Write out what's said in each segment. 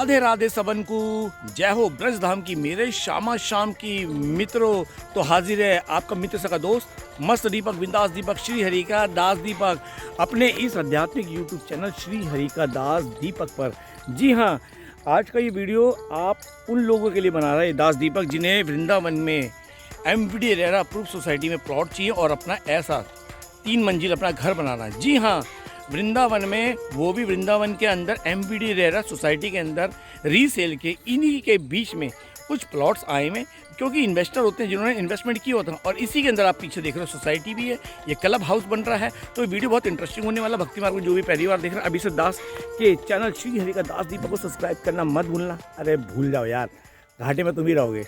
राधे राधे सबन को जय हो ब्रज धाम की मेरे शामा शाम की मित्रों। तो हाजिर है आपका मित्र सका दोस्त मस्त दीपक बिंदास दीपक श्री हरि का दास दीपक अपने इस आध्यात्मिक यूट्यूब चैनल श्री हरि का दास दीपक पर। जी हाँ, आज का ये वीडियो आप उन लोगों के लिए बना रहे हैं दास दीपक जिन्हें वृंदावन में MVD रेरा अप्रूव सोसाइटी में प्लॉट चाहिए और अपना ऐसा 3 मंजिल अपना घर बनाना है। जी हाँ, वृंदावन में, वो भी वृंदावन के अंदर MVD रेरा सोसाइटी के अंदर रीसेल के इन्हीं के बीच में कुछ प्लॉट्स आए हैं, क्योंकि इन्वेस्टर होते हैं जिन्होंने इन्वेस्टमेंट किया होता है। और इसी के अंदर आप पीछे देख रहे हो सोसाइटी भी है, ये क्लब हाउस बन रहा है। तो ये वीडियो बहुत इंटरेस्टिंग होने वाला। भक्ति मार्ग में जो भी पहली बार देख रहे हैं अभी से दास के चैनल श्री हरि का दास दीपक को सब्सक्राइब करना मत भूलना। अरे भूल जाओ यार, घाटे में तुम ही रहोगे।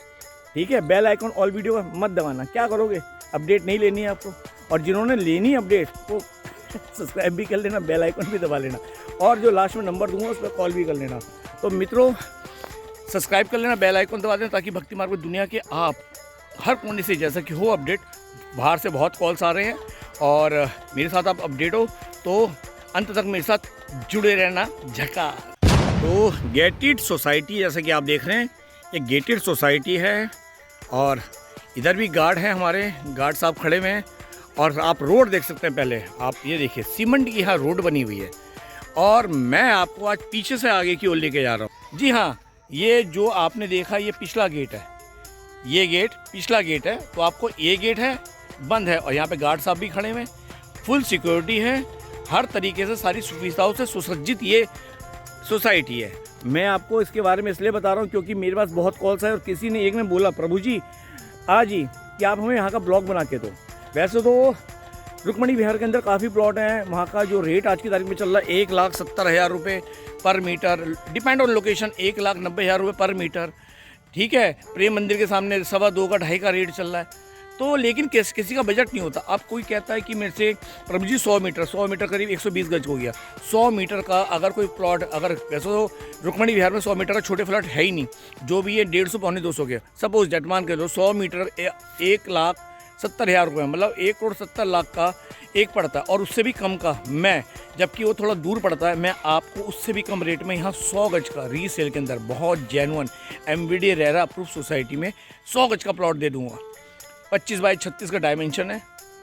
ठीक है, बेल आइकन ऑल वीडियो का मत दबाना। क्या करोगे, अपडेट नहीं लेनी है आपको। और जिन्होंने लेनी है अपडेट वो सब्सक्राइब भी कर लेना, बेल आइकन भी दबा लेना, और जो लास्ट में नंबर दूंगा उस पर कॉल भी कर लेना। तो मित्रों, सब्सक्राइब कर लेना, बेल आइकन दबा देना, ताकि भक्ति मार्ग में दुनिया के आप हर कोने से जैसा कि हो अपडेट। बाहर से बहुत कॉल्स आ रहे हैं और मेरे साथ आप अपडेट हो तो अंत तक मेरे साथ जुड़े रहना। झका तो गेटेड सोसाइटी जैसा कि आप देख रहे हैं, ये गेटेड सोसाइटी है और इधर भी गार्ड हैं, हमारे गार्ड साहब खड़े हुए हैं। और आप रोड देख सकते हैं, पहले आप ये देखिए सीमेंट की यहाँ रोड बनी हुई है। और मैं आपको आज पीछे से आगे की ओर लेके जा रहा हूँ। जी हाँ, ये जो आपने देखा ये पिछला गेट है, ये गेट पिछला गेट है। तो आपको ये गेट है बंद है और यहाँ पे गार्ड साहब भी खड़े हुए हैं, फुल सिक्योरिटी है, हर तरीके से सारी सुविधाओं से सुसज्जित ये सोसाइटी है। मैं आपको इसके बारे में इसलिए बता रहा हूँ क्योंकि मेरे पास बहुत कॉल्स है और किसी ने एक ने बोला प्रभु जी आज ही कि आप हमें यहाँ का ब्लॉग बना के दो। वैसे तो रुक्मणी विहार के अंदर काफ़ी प्लॉट हैं, वहाँ का जो रेट आज की तारीख में चल रहा है 1,70,000 रुपये पर मीटर, डिपेंड ऑन लोकेशन 1,90,000 रुपये पर मीटर। ठीक है, प्रेम मंदिर के सामने 2.25 का 2.5 का रेट चल रहा है। तो लेकिन किसी का बजट नहीं होता। अब कोई कहता है कि मेरे से प्रभु जी 100 मीटर करीब 120 गज हो गया, 100 मीटर का अगर कोई प्लॉट, अगर वैसे तो रुक्मणी विहार में 100 मीटर का छोटे प्लॉट है ही नहीं, जो भी है 150 पौने 200 के। सपोज डेट मान के लो 100 मीटर 1,70,000 रुपये, मतलब 1,70,00,000 का एक पड़ता है। और उससे भी कम का मैं, जबकि वो थोड़ा दूर पड़ता है, मैं आपको उससे भी कम रेट में यहाँ 100 गज का रीसेल के अंदर बहुत genuine MVD RERA approve society में 100 गज का प्लॉट दे दूँगा। 25 बाई 36 का डायमेंशन है।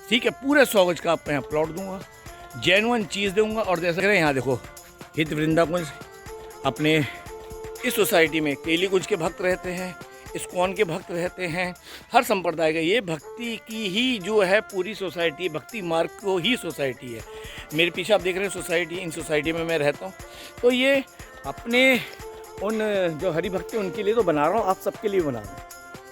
ठीक है, पूरे 100 गज का आपको यहाँ प्लॉट दूंगा, जेन्युइन चीज़ दूंगा। और जैसे करें यहाँ देखो, हित वृंदाकुंज, अपने इस सोसाइटी में केली कुंज के भक्त रहते हैं, इस्कॉन के भक्त रहते हैं, हर संप्रदाय का। ये भक्ति की ही जो है पूरी सोसाइटी, भक्ति मार्ग को ही सोसाइटी है। मेरे पीछे आप देख रहे हैं सोसाइटी, इन सोसाइटी में मैं रहता हूँ। तो ये अपने उन जो हरि भक्त हैं उनके लिए तो बना रहा हूँ, आप सबके लिए बना रहा हूँ।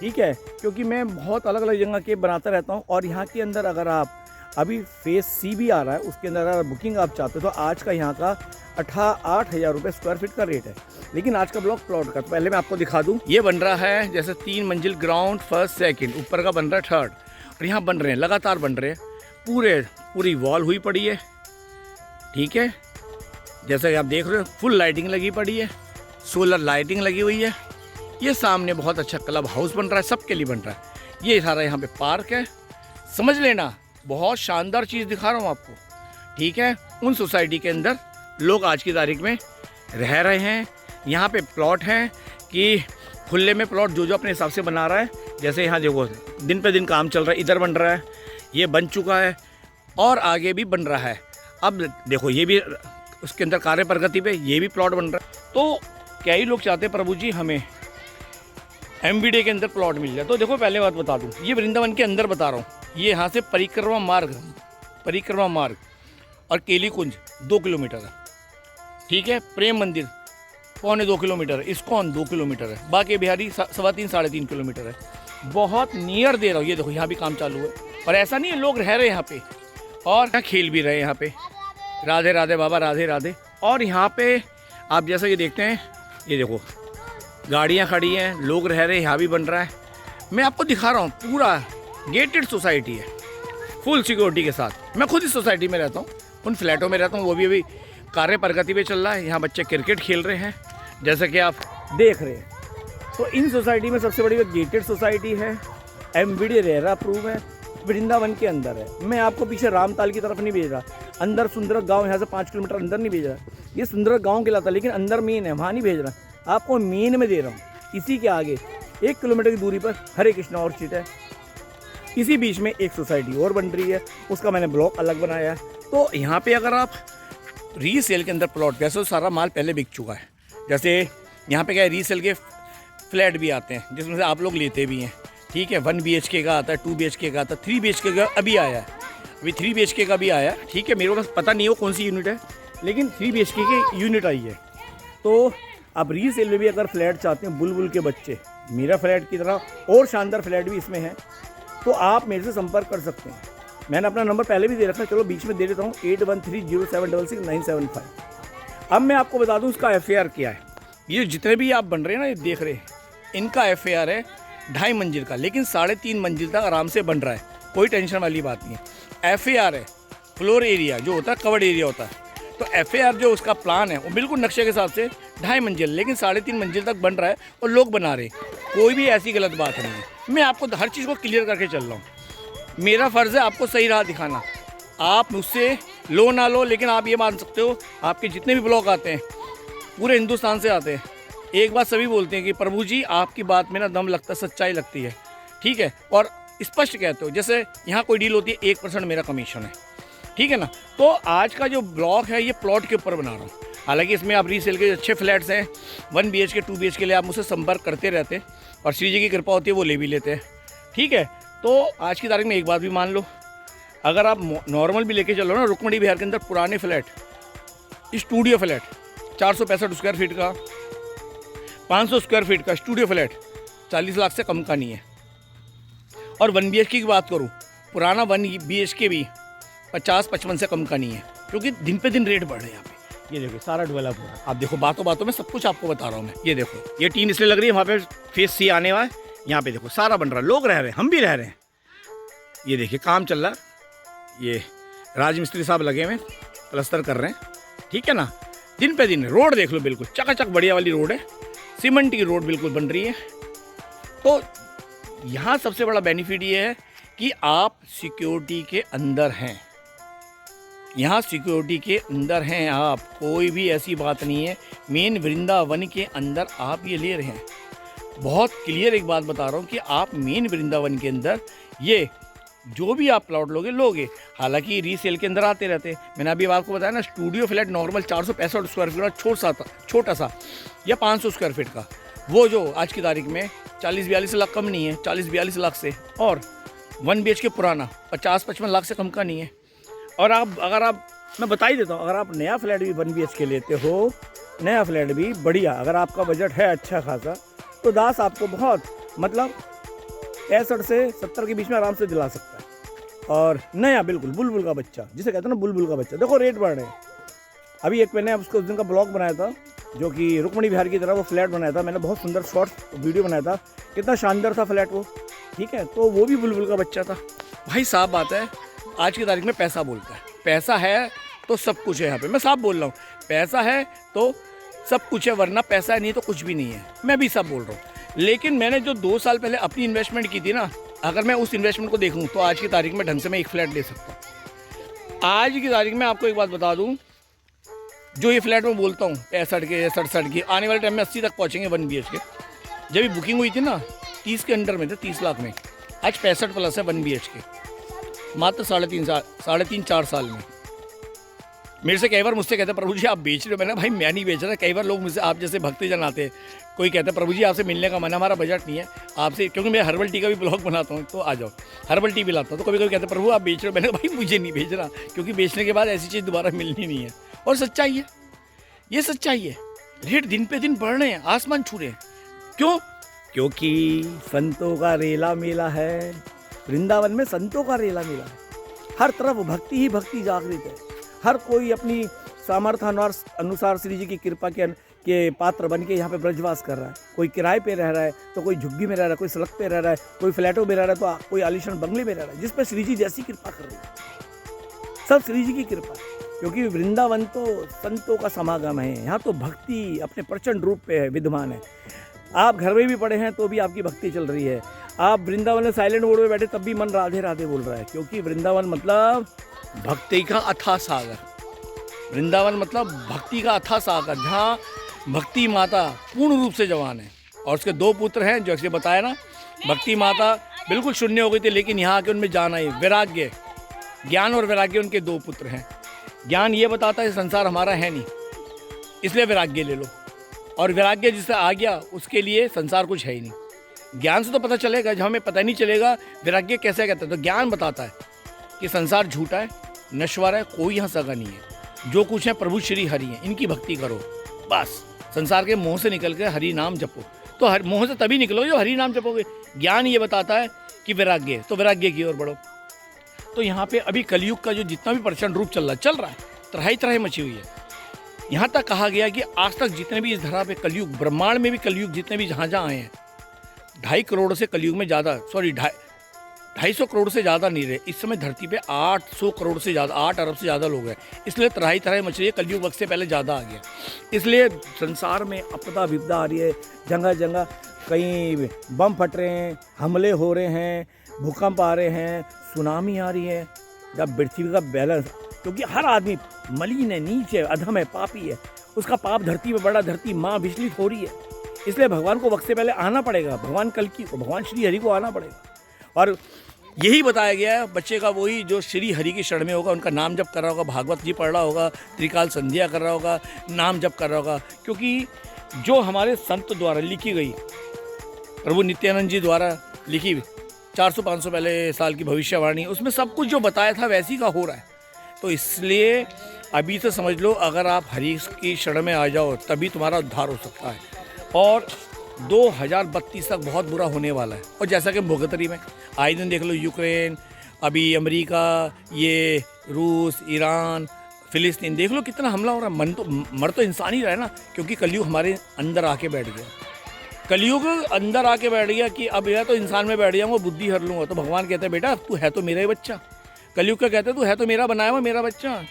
ठीक है, क्योंकि मैं बहुत अलग अलग जगह के बनाता रहता हूँ। और यहाँ के अंदर अगर आप अभी फेज C भी आ रहा है, उसके अंदर अगर बुकिंग आप चाहते हो तो आज का यहाँ का 8,000 रुपये स्क्वायर फीट का रेट है। लेकिन आज का ब्लॉक प्लॉट का तो पहले मैं आपको दिखा दूँ। ये बन रहा है जैसे 3 मंजिल, ग्राउंड, फर्स्ट, सेकंड, ऊपर का बन रहा है थर्ड, और यहाँ बन रहे हैं लगातार बन रहे हैं, पूरी वॉल हुई पड़ी है। ठीक है, जैसा कि आप देख रहे हो फुल लाइटिंग लगी पड़ी है, सोलर लाइटिंग लगी हुई है। ये सामने बहुत अच्छा क्लब हाउस बन रहा है, सबके लिए बन रहा है। ये सारा यहाँ पे पार्क है, समझ लेना, बहुत शानदार चीज़ दिखा रहा हूँ आपको। ठीक है, उन सोसाइटी के अंदर लोग आज की तारीख में रह रहे हैं। यहाँ पे प्लॉट हैं कि खुले में प्लॉट जो अपने हिसाब से बना रहा है। जैसे यहाँ देखो दिन पे दिन काम चल रहा है, इधर बन रहा है, ये बन चुका है और आगे भी बन रहा है। अब देखो ये भी उसके अंदर कार्य प्रगति पे ये भी प्लॉट बन रहा है। तो क्या ही लोग चाहते हैं प्रभु जी हमें MVD के अंदर प्लॉट मिल जाए। तो देखो पहले बात बता दूं, ये वृंदावन के अंदर बता रहा हूँ। ये यहाँ से परिक्रमा मार्ग और केली कुंज 2 किलोमीटर है। ठीक है, प्रेम मंदिर पौने 2 किलोमीटर है, इस्कॉन 2 किलोमीटर है, बाकी बिहारी 3.25 साढ़े 3 किलोमीटर है। बहुत नियर दे रहा हूँ। ये देखो यहाँ भी काम चालू है। और ऐसा नहीं है, लोग रह रहे हैं यहाँ पे और यहाँ खेल भी रहे हैं। यहाँ पे राधे राधे बाबा, राधे राधे। और यहाँ पे आप जैसा कि देखते हैं, ये देखो गाड़ियाँ खड़ी हैं, लोग रह रहे हैं, यहाँ भी बन रहा है। मैं आपको दिखा रहा हूँ, पूरा गेटेड सोसाइटी है, फुल सिक्योरिटी के साथ। मैं खुद इस सोसाइटी में रहता हूँ, उन फ्लैटों में रहता हूँ, वो भी अभी कार्य प्रगति पे चल रहा है। यहाँ बच्चे क्रिकेट खेल रहे हैं जैसा कि आप देख रहे हैं। तो इन सोसाइटी में सबसे बड़ी गेटेड सोसाइटी है, MVD रेरा अप्रूव है, वृंदावन के अंदर है। मैं आपको पीछे रामताल की तरफ नहीं भेज रहा, अंदर सुंदर गाँव, यहाँ से 5 किलोमीटर अंदर नहीं भेज रहा। ये सुंदर गाँव कहलाता है, लेकिन अंदर मेन है, वहाँ नहीं भेज रहा। आपको मेन में दे रहा हूँ। इसी के आगे 1 किलोमीटर की दूरी पर हरे कृष्णा ऑर्चिड है। इसी बीच में एक सोसाइटी और बन रही है, उसका मैंने ब्लॉक अलग बनाया है। तो यहाँ पे अगर आप रीसेल के अंदर प्लॉट, वैसे तो सारा माल पहले बिक चुका है, जैसे यहाँ पे क्या है रीसेल के फ्लैट भी आते हैं जिसमें से आप लोग लेते भी हैं, ठीक है। 1 BHK का आता है, 2 BHK का आता है, 3 BHK का अभी आया है, अभी 3 BHK का भी आया है, ठीक है। मेरे को पता नहीं हो कौन सी यूनिट है, लेकिन 3 BHK की यूनिट आई है। तो आप रीसेल में भी अगर फ्लैट चाहते हैं, बुलबुल के बच्चे, मेरा फ्लैट की तरह और शानदार फ्लैट भी इसमें है, तो आप मेरे से संपर्क कर सकते हैं। मैंने अपना नंबर पहले भी दे रखा है, चलो बीच में दे देता हूँ, 8130766975। अब मैं आपको बता दूँ इसका FAR क्या है। ये जितने भी आप बन रहे हैं ना, ये देख रहे हैं, इनका FAR है 2.5 मंजिल का, लेकिन 3.5 मंजिल तक आराम से बन रहा है, कोई टेंशन वाली बात नहीं है। FAR है फ्लोर एरिया जो होता है, कवर्ड एरिया होता है। तो FAR जो उसका प्लान है वो बिल्कुल नक्शे के हिसाब से 2.5 मंजिल, लेकिन 3.5 मंजिल तक बन रहा है और लोग बना रहे हैं। कोई भी ऐसी गलत बात नहीं है। मैं आपको हर चीज़ को क्लियर करके चल रहा हूँ। मेरा फ़र्ज़ है आपको सही राह दिखाना। आप मुझसे लो ना लो, लेकिन आप ये मान सकते हो, आपके जितने भी ब्लॉग आते हैं पूरे हिंदुस्तान से आते हैं, एक बात सभी बोलते हैं कि प्रभु जी आपकी बात में ना दम लगता, सच्चाई लगती है, ठीक है। और स्पष्ट कहते हो, जैसे यहाँ कोई डील होती है 1% मेरा कमीशन है, ठीक है ना। तो आज का जो ब्लॉग है ये प्लॉट के ऊपर बना रहा हूँ। हालांकि इसमें आप रीसेल के अच्छे फ्लैट्स हैं, 1 BHK 2 BHK के लिए आप मुझसे संपर्क करते रहते हैं, और श्री जी की कृपा होती है वो ले भी लेते हैं, ठीक है। तो आज की तारीख में एक बात भी मान लो, अगर आप नॉर्मल भी लेके चलो ना, रुक्मणी बिहार के अंदर पुराने flat, studio flat 465 square feet का, 500 स्क्वायर फीट का स्टूडियो फ्लैट 40 लाख से कम का नहीं है। और 1 BHK की बात करूँ, पुराना 1 BHK भी 50-55 से कम का नहीं है, क्योंकि दिन पे दिन रेट बढ़ रहे हैं यहाँ पे। ये देखो सारा डेवलप हो रहा है, आप देखो बातों बातों में सब कुछ आपको बता रहा हूँ मैं। ये देखो ये टीन इसलिए लग रही है, वहाँ पे फेस C आने वाला है, यहाँ पे देखो सारा बन रहा है, लोग रह रहे हैं, हम भी रह रहे हैं। ये देखिए काम चल रहा है, ये राजमिस्त्री साहब लगे हुए प्लस्तर कर रहे हैं, ठीक है ना। दिन पे दिन रोड देख लो, बिल्कुल चकाचक बढ़िया वाली रोड है, सीमेंट की रोड बिल्कुल बन रही है। तो यहाँ सबसे बड़ा बेनिफिट ये है कि आप सिक्योरिटी के अंदर हैं, यहाँ सिक्योरिटी के अंदर हैं आप, कोई भी ऐसी बात नहीं है। मेन वृंदावन के अंदर आप ये ले रहे हैं। बहुत क्लियर एक बात बता रहा हूँ कि आप मेन वृंदावन के अंदर ये जो भी आप प्लॉट लोगे। हालांकि रीसेल के अंदर आते रहते हैं, मैंने अभी आपको बताया ना, studio flat normal 465 square feet का छोटा सा या 500 स्क्वायर फीट का, वो जो आज की तारीख में 40-42 लाख कम नहीं है, 40-42 लाख से, और 1 BHK पुराना 50-55 लाख से कम का नहीं है। और अगर आप मैं बता ही देता हूँ, अगर आप नया फ्लैट भी 1 BHK लेते हो, नया फ्लैट भी बढ़िया, अगर आपका बजट है अच्छा खासा, तो दास आपको बहुत मतलब 65 से 70 के बीच में आराम से दिला सकता है। और नया बिल्कुल बुलबुल का बच्चा, जिसे कहते हैं ना बुलबुल का बच्चा। देखो रेट बढ़ रहे हैं। अभी एक मैंने उसको उस दिन का ब्लॉग बनाया था, जो कि रुक्मणी बिहार की तरह वो फ्लैट बनाया था, मैंने बहुत सुंदर शॉर्ट वीडियो बनाया था, कितना शानदार था फ्लैट वो, ठीक है। तो वो भी बुलबुल का बच्चा था। भाई साहब बात है, आज की तारीख में पैसा बोलता है, पैसा है तो सब कुछ है। यहाँ पे मैं साफ बोल रहा हूँ, पैसा है तो सब कुछ है, वरना पैसा है नहीं तो कुछ भी नहीं है। मैं भी सब बोल रहा हूँ। लेकिन मैंने जो 2 साल पहले अपनी इन्वेस्टमेंट की थी ना, अगर मैं उस इन्वेस्टमेंट को देखूँ तो आज की तारीख में ढंग से मैं एक फ्लैट ले सकता हूँ। आज की तारीख में आपको एक बात बता दूँ, जो ये फ्लैट मैं बोलता हूँ 65 के 67 की, आने वाले टाइम में 80 तक पहुँचेंगे 1 BHK। जब भी बुकिंग हुई थी ना 30 के अंडर में थे, 30 लाख में, आज 65 प्लस है 1 BHK, मात्र 3.5-4 साल में। मेरे से कई बार मुझसे कहते हैं प्रभु जी आप बेच रहे हो, मैंने भाई मैं नहीं बेच रहा। कई बार लोग मुझसे, आप जैसे भक्तजन आते हैं, कोई कहता है प्रभु जी आपसे मिलने का मन, हमारा बजट नहीं है आपसे, क्योंकि मैं हर्बल टी का भी ब्लॉग बनाता हूँ, तो आ जाओ हर्बल टी भी लाता हूँ। तो कभी कभी कहते हैं प्रभु आप बेच रहे हो, मैंने भाई मुझे नहीं बेच रहा, क्योंकि बेचने के बाद ऐसी चीज़ दोबारा मिलनी नहीं है। और सच्चाई है, ये सच्चाई है। रेट दिन पे दिन बढ़ रहे हैं, आसमान छू रहे हैं। क्यों? क्योंकि संतों का रेला मेला है। वृंदावन में संतों का रेला मेला है, हर तरफ भक्ति ही भक्ति जागृत है। हर कोई अपनी सामर्थ्य अनुसार श्री जी की कृपा के पात्र बन के यहाँ पे ब्रजवास कर रहा है। कोई किराए पे रह रहा है, तो कोई झुग्गी में रह रहा है, कोई सड़क पे रह रहा है, कोई फ्लैटों में रह रहा है, तो कोई आलीशान बंगले में रह रहा है, जिस पे श्री जी जैसी कृपा कर रही है। सब श्री जी की कृपा है, क्योंकि वृंदावन तो संतों का समागम है। यहाँ तो भक्ति अपने प्रचंड रूप पे है, विद्यमान है। आप घर में भी पड़े हैं तो भी आपकी भक्ति चल रही है। आप वृंदावन में साइलेंट मोड में बैठे तब भी मन राधे राधे बोल रहा है, क्योंकि वृंदावन मतलब भक्ति का अथाह सागर। वृंदावन मतलब भक्ति का अथाह सागर, जहाँ भक्ति माता पूर्ण रूप से जवान है और उसके 2 पुत्र हैं, जो ऐसे बताया ना। भक्ति माता बिल्कुल शून्य हो गई थी, लेकिन यहाँ आके उनमें जान आई। वैराग्य, ज्ञान और वैराग्य उनके 2 पुत्र हैं। ज्ञान ये बताता है संसार हमारा है नहीं, इसलिए वैराग्य ले लो, और वैराग्य जिससे आ गया उसके लिए संसार कुछ है ही नहीं। ज्ञान से तो पता चलेगा, जब हमें पता नहीं चलेगा वैराग्य कैसे कहते हैं, तो ज्ञान बताता है कि संसार झूठा है, नश्वर है, कोई यहाँ सगा नहीं है, जो कुछ है प्रभु श्री हरि हैं, इनकी भक्ति करो बस। संसार के मोह से निकल कर हरि नाम जपो, तो मोह से तभी निकलो जो हरि नाम जपोगे। ज्ञान ये बताता है कि वैराग्य, तो वैराग्य की ओर बढ़ो। तो यहाँ पे अभी कलयुग का जो जितना भी प्रचंड रूप चल रहा है, तराही तराही मची हुई है। यहाँ तक कहा गया कि आज तक जितने भी इस धरा पे कलयुग, ब्रह्मांड में भी कलयुग जितने भी जहाँ जहाँ आए हैं, 2.5 करोड़ से कलयुग में ज़्यादा, सॉरी 250 करोड़ से ज़्यादा नहीं रहे। इस समय धरती पे 800 करोड़ से ज़्यादा, 8 अरब से ज़्यादा लोग हैं, इसलिए तराही तराही मच रही है। कलयुग वक्त से पहले ज़्यादा आ गया, इसलिए संसार में आपदा विपदा आ रही है। जगह जगह कहीं बम फट रहे हैं, हमले हो रहे हैं, भूकंप आ रहे हैं, सुनामी आ रही है। जब पृथ्वी का बैलेंस, क्योंकि हर आदमी मलिन है, नीच है, अधम है, पापी है, उसका पाप धरती में बड़ा, धरती माँ विचलित हो रही है, इसलिए भगवान को वक्त से पहले आना पड़ेगा। भगवान कल्कि को, भगवान श्री हरि को आना पड़ेगा। और यही बताया गया है, बच्चे का वही जो श्री हरि की शरण में होगा, उनका नाम जप कर रहा होगा, भागवत जी पढ़ रहा होगा, त्रिकाल संध्या कर रहा होगा, नाम जप कर रहा होगा। क्योंकि जो हमारे संत द्वारा लिखी गई, प्रभु नित्यानंद जी द्वारा लिखी 400-500 पहले साल की भविष्यवाणी, उसमें सब कुछ जो बताया था वैसी का हो रहा है। तो इसलिए अभी तो समझ लो, अगर आप हरि की शरण में आ जाओ तभी तुम्हारा उद्धार हो सकता है। और 2032 तक बहुत बुरा होने वाला है। और जैसा कि भोगतरी में आए दिन देख लो, यूक्रेन, अभी अमेरिका, ये रूस, ईरान, फिलिस्तीन, देख लो कितना हमला हो रहा है। मर तो इंसान ही रहा है ना, क्योंकि कलयुग हमारे अंदर आके बैठ गया। कलयुग अंदर आके बैठ गया कि अब यह तो इंसान में बैठ जाऊंगा, बुद्धि हर लूँगा। तो भगवान कहते हैं बेटा तू है तो मेरा ही बच्चा। कलयुग का कहते हैं तू है तो मेरा बनाया हुआ मेरा बच्चा,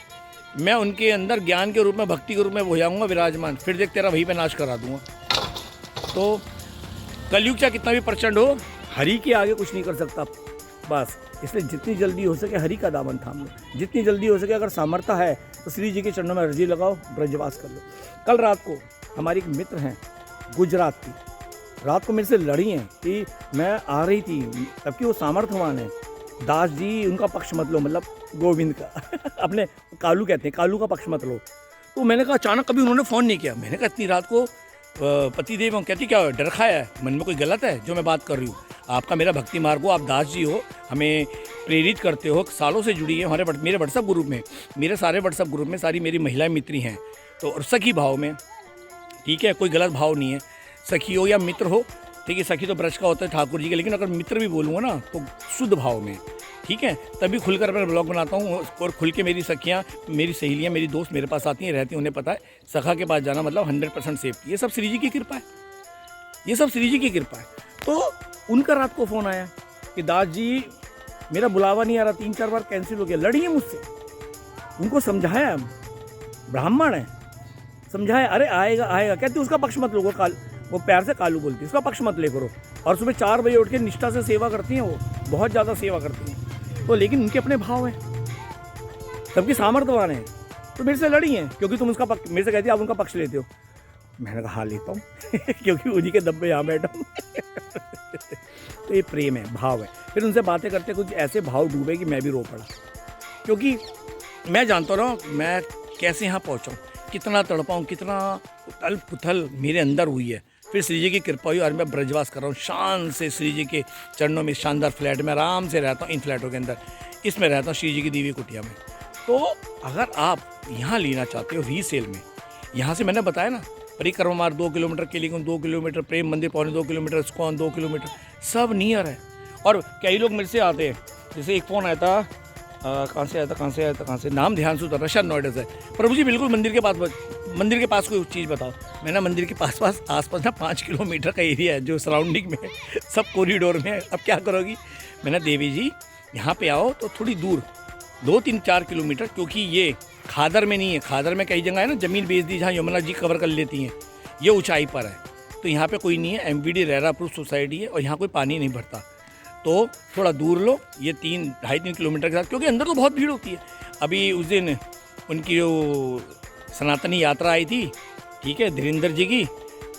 मैं उनके अंदर ज्ञान के रूप में, भक्ति के रूप में हो जाऊँगा विराजमान, फिर देख तेरा वहीं पे नाश करा दूँगा। तो कलयुग चाहे कितना भी प्रचंड हो, हरि के आगे कुछ नहीं कर सकता बस। इसलिए जितनी जल्दी हो सके हरि का दामन थाम लो, जितनी जल्दी हो सके। अगर सामर्थ्य है तो श्री जी के चरणों में अर्जी लगाओ, ब्रजवास कर लो। कल रात को हमारी एक मित्र हैं गुजरात की, रात को मेरे से लड़ी हैं कि मैं आ रही थी, तबकि वो सामर्थ्यवान है। दास जी उनका पक्ष मत लो, मतलब गोविंद का अपने कालू कहते हैं, कालू का पक्ष मत लो। तो मैंने कहा, अचानक कभी उन्होंने फ़ोन नहीं किया। मैंने कहा इतनी रात को पति देव कहती क्या डर खाया है, मन में कोई गलत है जो मैं बात कर रही हूँ? आपका मेरा भक्ति मार्ग हो, आप दास जी हो, हमें प्रेरित करते हो, सालों से जुड़ी है हमारे मेरे व्हाट्सअप ग्रुप में, मेरे सारे व्हाट्सअप ग्रुप में सारी मेरी महिलाएं मित्री हैं। तो और सखी भाव में, ठीक है, कोई गलत भाव नहीं है। सखी हो या मित्र हो, ठीक है, सखी तो ब्रज का होता है ठाकुर जी का, लेकिन अगर मित्र भी बोलूँगा ना तो शुद्ध भाव में, ठीक है, तभी खुलकर मैं ब्लॉग बनाता हूँ। और खुल के मेरी सखियाँ, मेरी सहेलियाँ, मेरी दोस्त मेरे पास आती हैं, रहती हैं, उन्हें पता है सखा के पास जाना मतलब 100% सेफ्टी। ये सब श्री जी की कृपा है, ये सब श्री जी की कृपा है। तो उनका रात को फ़ोन आया कि दास जी मेरा बुलावा नहीं आ रहा, 3-4 बार कैंसिल हो गया। लड़ी है मुझसे, उनको समझाया, ब्राह्मण है, समझाया, अरे आएगा आएगा, कहती उसका पक्ष मत लो। वो प्यार से कालू बोलती है, उसका पक्ष मत ले करो। और सुबह 4 बजे उठ के निष्ठा से सेवा करती हैं, वो बहुत ज़्यादा सेवा करती हैं। तो लेकिन उनके अपने भाव हैं, सबकी सामर्थ्यवान है। तो मेरे से लड़ी हैं क्योंकि तुम उसका पक्ष, मेरे से कहती है आप उनका पक्ष लेते हो। मैंने कहा हाँ लेता हूँ क्योंकि उन्हीं के दम पे यहाँ बैठा हूँ तो ये प्रेम है, भाव है। फिर उनसे बातें करते कुछ ऐसे भाव डूबे कि मैं भी रो पड़ा, क्योंकि मैं जानता रहा मैं कैसे यहाँ पहुँचा हूँ, कितना तड़पाऊँ, कितना उथल पुथल मेरे अंदर हुई है। फिर श्री जी की कृपा हुई और मैं ब्रजवास कर रहा हूँ शान से श्री जी के चरणों में। शानदार फ्लैट में आराम से रहता हूँ, इन फ्लैटों के अंदर इसमें रहता हूँ, श्री जी की दीवी कुटिया में। तो अगर आप यहाँ लेना चाहते हो रीसेल में, यहाँ से मैंने बताया ना, परिक्रमा मार्ग 2 किलोमीटर, केलीगंज 2 किलोमीटर, प्रेम मंदिर 2.25 किलोमीटर, इस्कॉन 2 किलोमीटर, सब नियर है। और कई लोग मेरे से आते हैं, जैसे एक फ़ोन आया था, कहाँ से नाम ध्यान से उतर, शायद नोएडा से, प्रभु जी बिल्कुल मंदिर के पास कोई चीज़ बताओ। मैंने मंदिर के आसपास ना 5 किलोमीटर का एरिया है जो सराउंडिंग में है, सब कॉरिडोर में है, अब क्या करोगी? मैंने देवी जी यहाँ पे आओ तो थोड़ी दूर 2-3-4 किलोमीटर, क्योंकि ये खादर में नहीं है, खादर में कई जगह है ना जमीन बेच दी जहाँ यमुना जी कवर कर लेती हैं, ये ऊंचाई पर है। तो यहाँ पे कोई नहीं है, एमवीडी रेरा अप्रूव सोसाइटी है और यहाँ कोई पानी नहीं भरता। तो थोड़ा दूर लो, ये 2.5-3 किलोमीटर के साथ, क्योंकि अंदर तो बहुत भीड़ होती है। अभी उस दिन उनकी जो सनातनी यात्रा आई थी ठीक है, धीरेन्द्र जी की,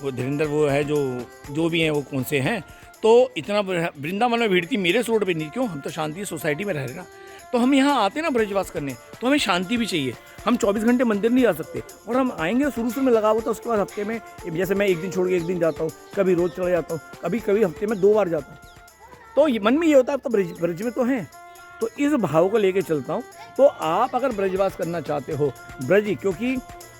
वो धीरेन्द्र वो है जो भी हैं वो कौन से हैं, तो इतना वृंदावन में भीड़ थी, मेरे रोड पे नहीं, क्यों, हम तो शांति सोसाइटी में रह रहे ना, तो हम यहाँ आते ना ब्रजवास करने, तो हमें शांति भी चाहिए। हम 24 घंटे मंदिर नहीं आ सकते, और हम आएंगे शुरू में लगा हुआ था, उसके बाद हफ्ते में, जैसे मैं एक दिन छोड़ के एक दिन जाता हूँ, कभी रोज़ चला जाता हूँ, कभी कभी हफ्ते में 2 बार जाता हूँ, तो ये मन में ये होता है अब तो ब्रज में तो हैं, तो इस भाव को लेके चलता हूँ। तो आप अगर ब्रजवास करना चाहते हो ब्रज, क्योंकि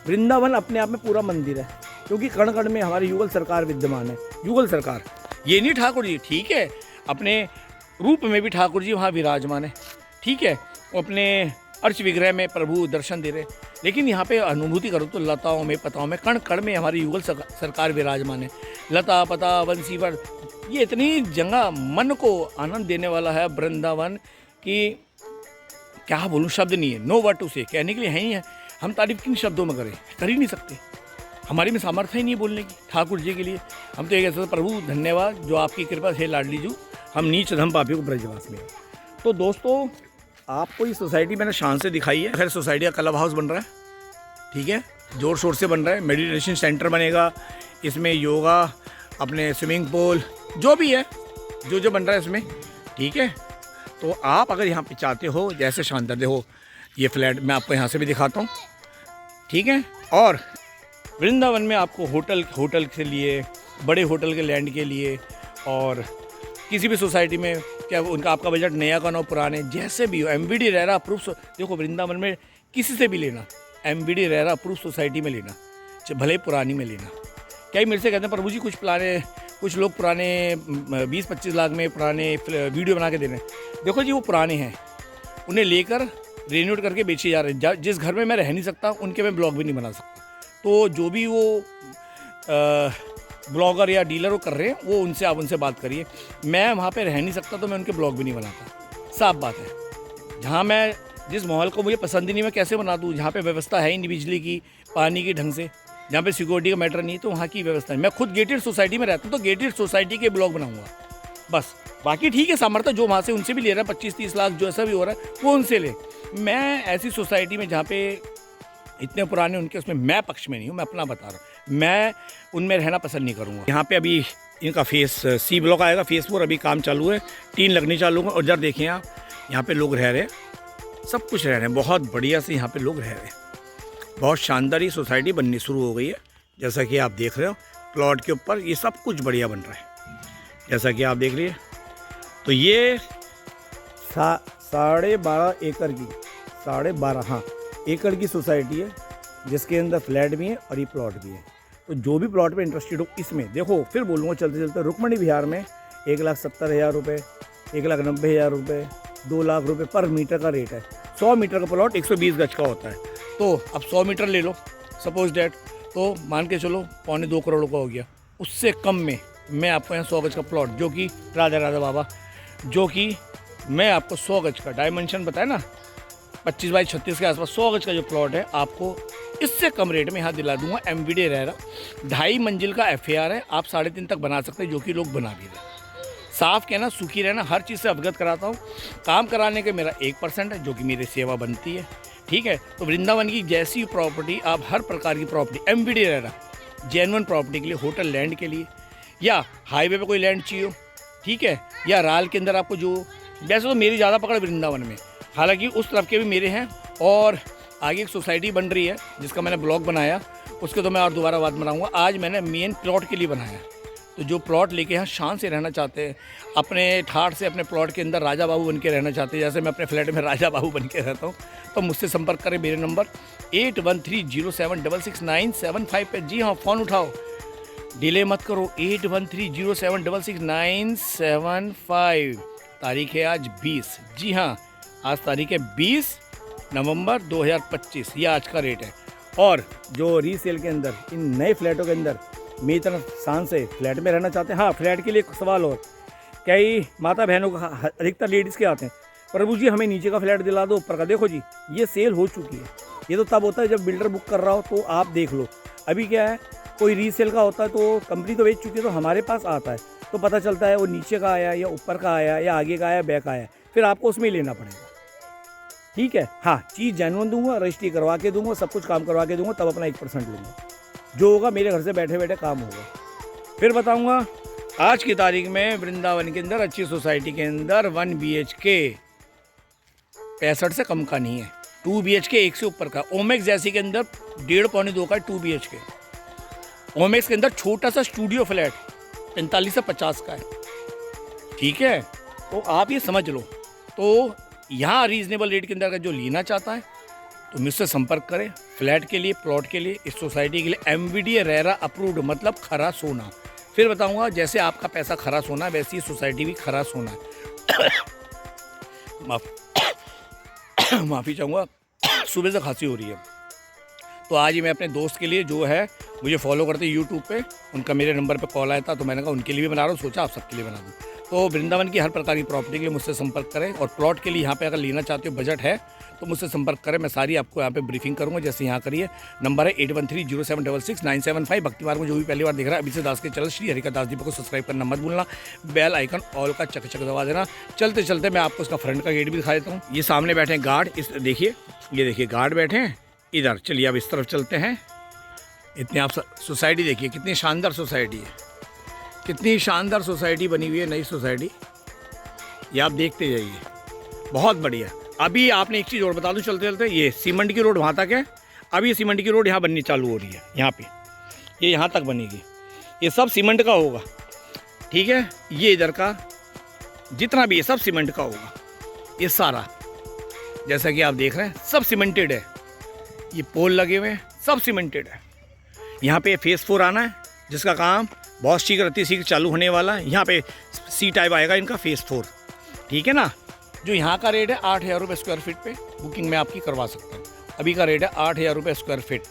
वृंदावन अपने आप में पूरा मंदिर है, क्योंकि कण कण में हमारी युगल सरकार विद्यमान है। युगल सरकार ये नहीं ठाकुर जी, ठीक है, अपने रूप में भी ठाकुर जी वहाँ विराजमान है, ठीक है, अपने अर्च विग्रह में प्रभु दर्शन दे रहे, लेकिन यहाँ पे अनुभूति करो तो लताओं में पताओं में कण कण में हमारी युगल सरकार विराजमान है। लता पता वंशीवर, ये इतनी जगह मन को आनंद देने वाला है वृंदावन कि क्या बोलूँ, शब्द नहीं है, नो वर्ड टू से, कहने के लिए है ही है। हम तारीफ किन शब्दों में करें, कर ही नहीं सकते, हमारी में सामर्थ्य ही नहीं बोलने की ठाकुर जी के लिए। हम तो ये कहते हैं प्रभु धन्यवाद, जो आपकी कृपा से लाडली जू, हम नीच धम पापियों को ब्रजवास में। तो दोस्तों, आपको ये सोसाइटी मैंने शान से दिखाई है। खैर सोसाइटी का क्लब हाउस बन रहा है, ठीक है, ज़ोर शोर से बन रहा है, मेडिटेशन सेंटर बनेगा, इसमें योगा, अपने स्विमिंग पूल, जो भी है, जो बन रहा है इसमें, ठीक है। तो आप अगर यहाँ पे चाहते हो, जैसे शानदार देखो ये फ्लैट मैं आपको यहाँ से भी दिखाता हूँ, ठीक है। और वृंदावन में आपको होटल के लिए, बड़े होटल के लैंड के लिए, और किसी भी सोसाइटी में, क्या उनका आपका बजट नया का ना पुराने, जैसे भी हो, एमवीडी रेरा अप्रूव, देखो वृंदावन में किसी से भी लेना, एमवीडी रेरा अप्रूव सोसाइटी में लेना, भले पुरानी में लेना। क्या ही मेरे से कहते हैं प्रभु जी कुछ लोग पुराने 20-25 लाख में पुराने वीडियो बना के दे रहे हैं। देखो जी, वो पुराने हैं, उन्हें लेकर रिन्यूट करके बेचे जा रहे हैं। जिस घर में मैं रह नहीं सकता, उनके मैं ब्लॉग भी नहीं बना सकता। तो जो भी वो ब्लॉगर या डीलर वो कर रहे हैं, वो उनसे आप उनसे बात करिए। मैं वहाँ पे रह नहीं सकता, तो मैं उनके ब्लॉग भी नहीं बनाता, साफ बात है। जहाँ मैं जिस माहौल को मुझे पसंद ही नहीं, मैं कैसे बना दूँ, जहाँ पे व्यवस्था है ही नहीं बिजली की, पानी की ढंग से, जहाँ पे सिक्योरिटी का मैटर नहीं है, तो वहाँ की व्यवस्था है। मैं खुद गेटेड सोसाइटी में रहता हूँ, तो गेटेड सोसाइटी के ब्लॉग बनाऊँगा बस। बाकी ठीक है, सामर्थ्य जो वहाँ से उनसे भी ले रहा है, 25-30 लाख जो ऐसा भी हो रहा है, वो उनसे ले। मैं ऐसी सोसाइटी में जहाँ पे इतने पुराने उनके, उसमें मैं पक्ष में नहीं हूँ, मैं अपना बता रहा हूँ, मैं उनमें रहना पसंद नहीं करूँगा। यहाँ पे अभी इनका फेस सी ब्लॉक आएगा, फेस 4 अभी काम चालू है, 3 लगनी चालू है। और जब देखिए आप, यहाँ पे लोग रह रहे हैं, सब कुछ रह रहे हैं, बहुत बढ़िया से यहाँ पे लोग रह रहे हैं। बहुत शानदार ये सोसाइटी बननी शुरू हो गई है, जैसा कि आप देख रहे हो प्लॉट के ऊपर, ये सब कुछ बढ़िया बन रहा है, जैसा कि आप देख लीजिए। तो ये 12.5 एकड़ की, 12.5 एकड़ की सोसाइटी है, जिसके अंदर फ्लैट भी है और ये प्लॉट भी है। तो जो भी प्लॉट पे इंटरेस्टेड हो इसमें, देखो फिर बोलूँगा चलते चलते, रुक्मणी विहार में 1,70,000 रुपये, 1,90,000 रुपये, 2 लाख रुपये पर मीटर का रेट है। 100 मीटर का प्लॉट 120 गज का होता है, तो अब 100 मीटर ले लो सपोज डैट, तो मान के चलो 2.25 करोड़ का हो गया। उससे कम में मैं आपको यहाँ 100 गज का प्लॉट, जो कि राधा बाबा, जो कि मैं आपको 100 गज का डायमेंशन बताया ना, 25 बाई 36 के आसपास 100 गज का जो प्लॉट है, आपको इससे कम रेट में यहाँ दिला दूंगा। एमवीडी रह रहा, 2.5 मंजिल का FAR है, आप 3.5 तक बना सकते हैं, जो कि लोग बना भी रहे। साफ कहना, सुखी रहना, हर चीज़ से अवगत कराता हूँ। काम कराने के मेरा 1% है, जो कि मेरी सेवा बनती है, ठीक है। तो वृंदावन की जैसी प्रॉपर्टी, आप हर प्रकार की प्रॉपर्टी, एमवीडी रह रहा, जेन्युइन प्रॉपर्टी के लिए, होटल लैंड के लिए, या हाईवे पे कोई लैंड चाहिए हो, ठीक है, या राल के अंदर आपको जो, वैसे तो मेरी ज़्यादा पकड़ वृंदावन में, हालांकि उस तरफ के भी मेरे हैं। और आगे एक सोसाइटी बन रही है, जिसका मैंने ब्लॉग बनाया, उसके तो मैं और दोबारा बात बनाऊँगा। आज मैंने मेन प्लॉट के लिए बनाया। तो जो प्लॉट लेके यहाँ शान से रहना चाहते हैं, अपने ठाठ से अपने प्लॉट के अंदर राजा बाबू बन के रहना चाहते हैं, जैसे मैं अपने फ्लैट में राजा बाबू बन के रहता हूँ, तो मुझसे संपर्क करें। मेरे नंबर 8130766975 पे। जी हाँ, फ़ोन उठाओ, डिले मत करो। 8130766975। तारीख है आज 20। जी हाँ, आज तारीख है 20 नवंबर 2025। ये आज का रेट है। और जो रीसेल के अंदर, इन नए फ्लैटों के अंदर मेरी तरफ शान से फ्लैट में रहना चाहते हैं। हाँ, फ्लैट के लिए एक सवाल और, कई माता बहनों का, अधिकतर लेडीज़ के आते हैं, प्रभु जी हमें नीचे का फ्लैट दिला दो, ऊपर का। देखो जी, ये सेल हो चुकी है। ये तो तब होता है जब बिल्डर बुक कर रहा हो, तो आप देख लो। अभी क्या है, कोई रीसेल का होता है तो कंपनी तो बेच चुकी है, तो हमारे पास आता है तो पता चलता है वो नीचे का आया या ऊपर का आया या आगे का आया, बैक आया, फिर आपको उसमें ही लेना पड़ेगा। ठीक है, हाँ, चीज़ जेन्युइन दूंगा, रजिस्ट्री करवा के दूंगा, सब कुछ काम करवा के दूंगा, तब अपना 1% लूँगा। जो होगा मेरे घर से बैठे बैठे काम होगा। फिर बताऊंगा आज की तारीख में वृंदावन के अंदर अच्छी सोसाइटी के अंदर 1 BHK 65 से कम का नहीं है, 2 BHK 1 से ऊपर का। ओमेक्स जैसी के अंदर 1.5 पौने 2 का 2 BHK। ओमेक्स के अंदर छोटा सा स्टूडियो फ्लैट 45 से 50 का है, ठीक है। तो आप ये समझ लो। तो यहाँ रीजनेबल रेट के अंदर अगर जो लेना चाहता है तो मुझसे संपर्क करें फ्लैट के लिए, प्लॉट के लिए, इस सोसाइटी के लिए। MVDA रेरा अप्रूव्ड, मतलब खरा सोना। फिर बताऊंगा जैसे आपका पैसा खरा सोना है वैसी सोसाइटी भी खरा सोना है। माफ़ी चाहूँगा, सुबह से खांसी हो रही है। तो आज ही मैं अपने दोस्त के लिए जो है मुझे फॉलो करते यूट्यूब पे, उनका मेरे नंबर पे कॉल आया था तो मैंने कहा उनके लिए भी बना रहा हूँ, सोचा आप सबके लिए बना दूँ। तो वृंदावन की हर प्रकार की प्रॉपर्टी के लिए मुझसे संपर्क करें, और प्लॉट के लिए यहाँ पे अगर लेना चाहते हो, बजट है तो मुझसे संपर्क करें। मैं सारी आपको यहाँ पे ब्रीफिंग करूँगा, जैसे यहाँ करिए। नंबर है 8130766975। भक्ति मार्ग में जो भी पहली बार देख रहा है, अभी से दास के चल श्री हरिका दास दीपक को सब्सक्राइब करना मत भूलना, बेल आइकन ऑल का चक दबा देना। चलते चलते मैं आपको इसका फ्रंट का गेट भी दिखा देता हूँ। ये सामने बैठे हैं गार्ड, इस देखिए, ये देखिए गार्ड बैठे हैं इधर। चलिए अब इस तरफ चलते हैं। इतनी आप सोसाइटी देखिए, कितनी शानदार सोसाइटी है, कितनी शानदार सोसाइटी बनी हुई है, नई सोसाइटी। ये आप देखते जाइए, बहुत बढ़िया। अभी आपने एक चीज़ और बता दूं चलते चलते, ये सीमेंट की रोड वहाँ तक है। अभी ये सीमेंट की रोड यहाँ बननी चालू हो रही है, यहाँ पे ये यहाँ तक बनेगी। ये सब सीमेंट का होगा, ठीक है। ये इधर का जितना भी है सब सीमेंट का होगा, ये सारा जैसा कि आप देख रहे हैं सब सीमेंटेड है। ये पोल लगे हुए हैं, सब सीमेंटेड है। यहाँ पे फेज़ 4 आना है, जिसका काम बहुत शीघ्र अति शीघ्र चालू होने वाला है। यहाँ पे सी टाइप आएगा इनका फेज़ 4, ठीक है ना। जो यहाँ का रेट है 8,000 रुपये स्क्वायर फीट पे बुकिंग मैं आपकी करवा सकता हूँ। अभी का रेट है 8,000 रुपये स्क्वायर फीट,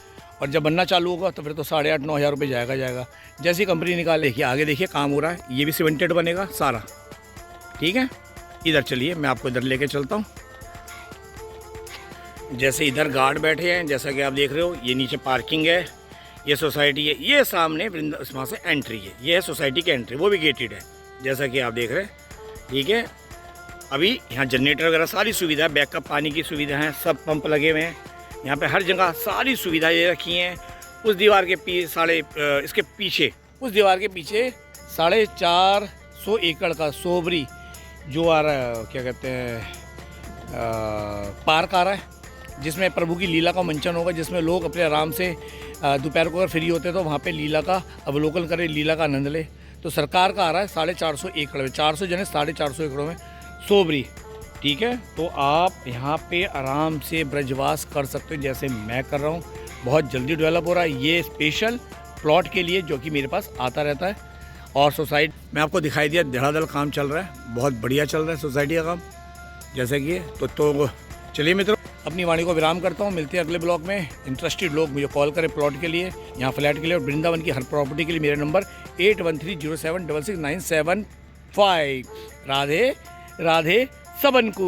और जब बनना चालू होगा तो फिर तो 8,500-9,000 रुपये जाएगा। जैसी कंपनी निकाल, देखिए आगे देखिए काम हो रहा है। ये भी सीमेंटेड बनेगा सारा, ठीक है। इधर चलिए मैं आपको इधर लेके चलता हूँ। जैसे इधर गार्ड बैठे हैं, जैसा कि आप देख रहे हो, ये नीचे पार्किंग है, ये सोसाइटी है, ये सामने वहाँ से एंट्री है। ये है सोसाइटी की एंट्री, वो भी गेटेड है जैसा कि आप देख रहे हैं, ठीक है। अभी यहाँ जनरेटर वगैरह सारी सुविधा है, बैकअप पानी की सुविधा है, सब पंप लगे हुए हैं यहाँ पे, हर जगह सारी सुविधाएं ये रखी हैं। उस दीवार के इसके पीछे, उस दीवार के पीछे 450 एकड़ का सोबरी जो आ रहा है, क्या कहते हैं, पार्क आ रहा है, जिसमें प्रभु की लीला का मंचन होगा, जिसमें लोग अपने आराम से दोपहर को अगर फ्री होते हैं तो वहाँ पे लीला का अवलोकन करें, लीला का आनंद ले। तो सरकार का आ रहा है 450 एकड़ में, 400 जने 450 एकड़ों में सोबरी, ठीक है। तो आप यहाँ पे आराम से ब्रजवास कर सकते हो, जैसे मैं कर रहा हूँ। बहुत जल्दी डेवलप हो रहा है ये स्पेशल प्लॉट के लिए, जो कि मेरे पास आता रहता है। और सोसाइटी में आपको दिखाई दिया, धड़ाधड़ काम चल रहा है, बहुत बढ़िया चल रहा है सोसाइटी का काम, जैसे कि तो चलिए मित्रों, अपनी वाणी को विराम करता हूँ। मिलते हैं अगले ब्लॉग में। इंटरेस्टेड लोग मुझे कॉल करें प्लॉट के लिए, यहाँ फ्लैट के लिए, और वृंदावन की हर प्रॉपर्टी के लिए मेरा नंबर 8130766975। राधे राधे सबन को।